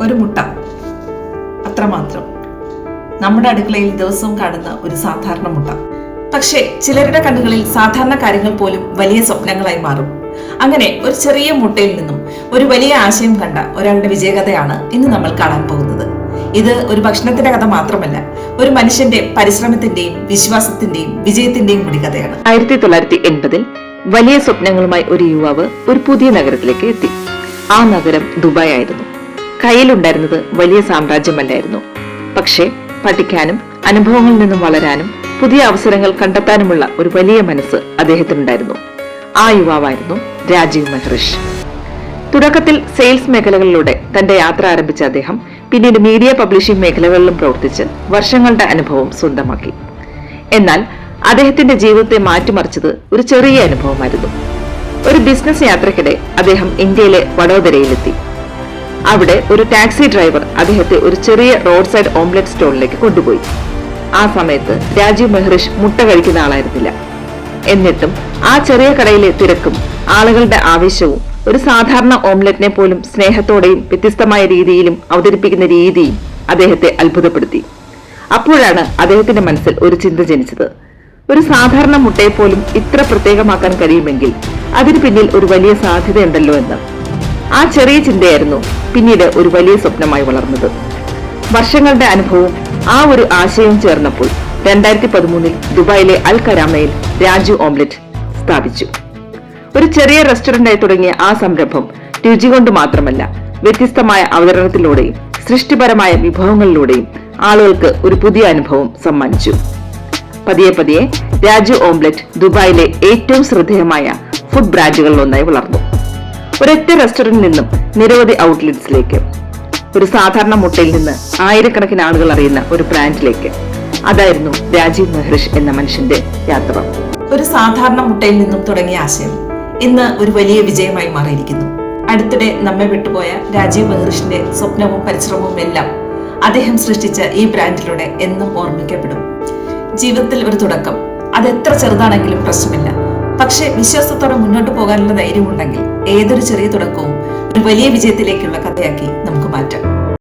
ഒരു മുട്ട, അത്രമാത്രം. നമ്മുടെ അടുക്കളയിൽ ദിവസവും കാണുന്ന ഒരു സാധാരണ മുട്ട. പക്ഷേ ചിലരുടെ കണ്ണുകളിൽ സാധാരണ കാര്യങ്ങൾ പോലും വലിയ സ്വപ്നങ്ങളായി മാറും. അങ്ങനെ ഒരു ചെറിയ മുട്ടയിൽ നിന്നും ഒരു വലിയ ആശയം കണ്ട ഒരാളുടെ വിജയകഥയാണ് ഇന്ന് നമ്മൾ കാണാൻ പോകുന്നത്. ഇത് ഒരു ഭക്ഷണത്തിന്റെ കഥ മാത്രമല്ല, ഒരു മനുഷ്യന്റെ പരിശ്രമത്തിന്റെയും വിശ്വാസത്തിന്റെയും വിജയത്തിന്റെയും കൂടി കഥയാണ്. 1980 വലിയ സ്വപ്നങ്ങളുമായി ഒരു യുവാവ് ഒരു പുതിയ നഗരത്തിലേക്ക് എത്തി. ആ നഗരം ദുബായ് ആയിരുന്നു. കയ്യിലുണ്ടായിരുന്നത് വലിയ സാമ്രാജ്യമല്ലായിരുന്നു. പക്ഷേ പഠിക്കാനും അനുഭവങ്ങളിൽ നിന്നും വളരാനും പുതിയ അവസരങ്ങൾ കണ്ടെത്താനുമുള്ള ഒരു വലിയ മനസ്സ് അദ്ദേഹത്തിനുണ്ടായിരുന്നു. ആ യുവാവായിരുന്നു രാജീവ് മെഹ്റിഷ്. തുടക്കത്തിൽ സെയിൽസ് മേഖലകളിലൂടെ തന്റെ യാത്ര ആരംഭിച്ച അദ്ദേഹം പിന്നീട് മീഡിയ പബ്ലിഷിംഗ് മേഖലകളിലും പ്രവർത്തിച്ച് വർഷങ്ങളുടെ അനുഭവം സ്വന്തമാക്കി. എന്നാൽ അദ്ദേഹത്തിന്റെ ജീവിതത്തെ മാറ്റിമറിച്ചത് ഒരു ചെറിയ അനുഭവമായിരുന്നു. ഒരു ബിസിനസ് യാത്രക്കിടെ അദ്ദേഹം ഇന്ത്യയിലെ വഡോദരയിലെത്തി. അവിടെ ഒരു ടാക്സി ഡ്രൈവർ അദ്ദേഹത്തെ ഒരു ചെറിയ റോഡ് സൈഡ് ഓംലെറ്റ് സ്റ്റോളിലേക്ക് കൊണ്ടുപോയി. ആ സമയത്ത് രാജീവ് മെഹ്റിഷ് മുട്ട കഴിക്കുന്ന ആളായിരുന്നില്ല. എന്നിട്ടും ആ ചെറിയ കടയിലെ തിരക്കും ആളുകളുടെ ആവേശവും ഒരു സാധാരണ ഓംലെറ്റിനെ പോലും സ്നേഹത്തോടെയും വ്യത്യസ്തമായ രീതിയിലും അവതരിപ്പിക്കുന്ന രീതിയും അദ്ദേഹത്തെ അത്ഭുതപ്പെടുത്തി. അപ്പോഴാണ് അദ്ദേഹത്തിന്റെ മനസ്സിൽ ഒരു ചിന്ത ജനിച്ചത്. ഒരു സാധാരണ മുട്ടയെ പോലും ഇത്ര പ്രത്യേകമാക്കാൻ കഴിയുമെങ്കിൽ അതിന് പിന്നിൽ ഒരു വലിയ സാധ്യതയുണ്ടല്ലോ എന്ന്. ആ ചെറിയ ചിന്തയായിരുന്നു പിന്നീട് ഒരു വലിയ സ്വപ്നമായി വളർന്നത്. വർഷങ്ങളുടെ അനുഭവവും ആ ഒരു ആശയവും ചേർന്നപ്പോൾ 2013 ദുബായിലെ അൽ കരാമയിൽ രാജു ഓംലെറ്റ് സ്ഥാപിച്ചു. ഒരു ചെറിയ റെസ്റ്റോറന്റായി തുടങ്ങിയ ആ സംരംഭം രുചി കൊണ്ട് മാത്രമല്ല, വ്യത്യസ്തമായ അവതരണത്തിലൂടെയും സൃഷ്ടിപരമായ വിഭവങ്ങളിലൂടെയും ആളുകൾക്ക് ഒരു പുതിയ അനുഭവം സമ്മാനിച്ചു. പതിയെ പതിയെ രാജു ഓംലെറ്റ് ദുബായിലെ ഏറ്റവും ശ്രദ്ധേയമായ ഫുഡ് ബ്രാൻഡുകളിൽ ഒന്നായി വളർന്നു. ഒരൊറ്റ റെസ്റ്റോറന്റിൽ നിന്നും നിരവധി ഔട്ട്ലെറ്റ്സിലേക്ക്, ഒരു സാധാരണ മുട്ടയിൽ നിന്ന് ആയിരക്കണക്കിന് ആളുകൾ അറിയുന്ന ഒരു ബ്രാൻഡിലേക്ക്. അതായിരുന്നു രാജീവ് മെഹ്റിഷ് എന്ന മനുഷ്യന്റെ യാത്ര. ഒരു സാധാരണ മുട്ടയിൽ നിന്നും തുടങ്ങിയ ആശയം ഇന്ന് ഒരു വലിയ വിജയമായി മാറിയിരിക്കുന്നു. അടുത്തിടെ നമ്മെ വിട്ടുപോയ രാജീവ് മെഹ്റിഷിന്റെ സ്വപ്നവും പരിശ്രമവും എല്ലാം അദ്ദേഹം സൃഷ്ടിച്ച ഈ ബ്രാൻഡിലൂടെ എന്നും ഓർമ്മിക്കപ്പെടും. ജീവിതത്തിൽ ഒരു തുടക്കം, അതെത്ര ചെറുതാണെങ്കിലും പ്രശ്നമില്ല. പക്ഷെ വിശ്വാസത്തോടെ മുന്നോട്ട് പോകാനുള്ള ധൈര്യമുണ്ടെങ്കിൽ ഏതൊരു ചെറിയ തുടക്കവും ഒരു വലിയ വിജയത്തിലേക്കുള്ള കഥയാക്കി നമുക്ക് മാറ്റാം.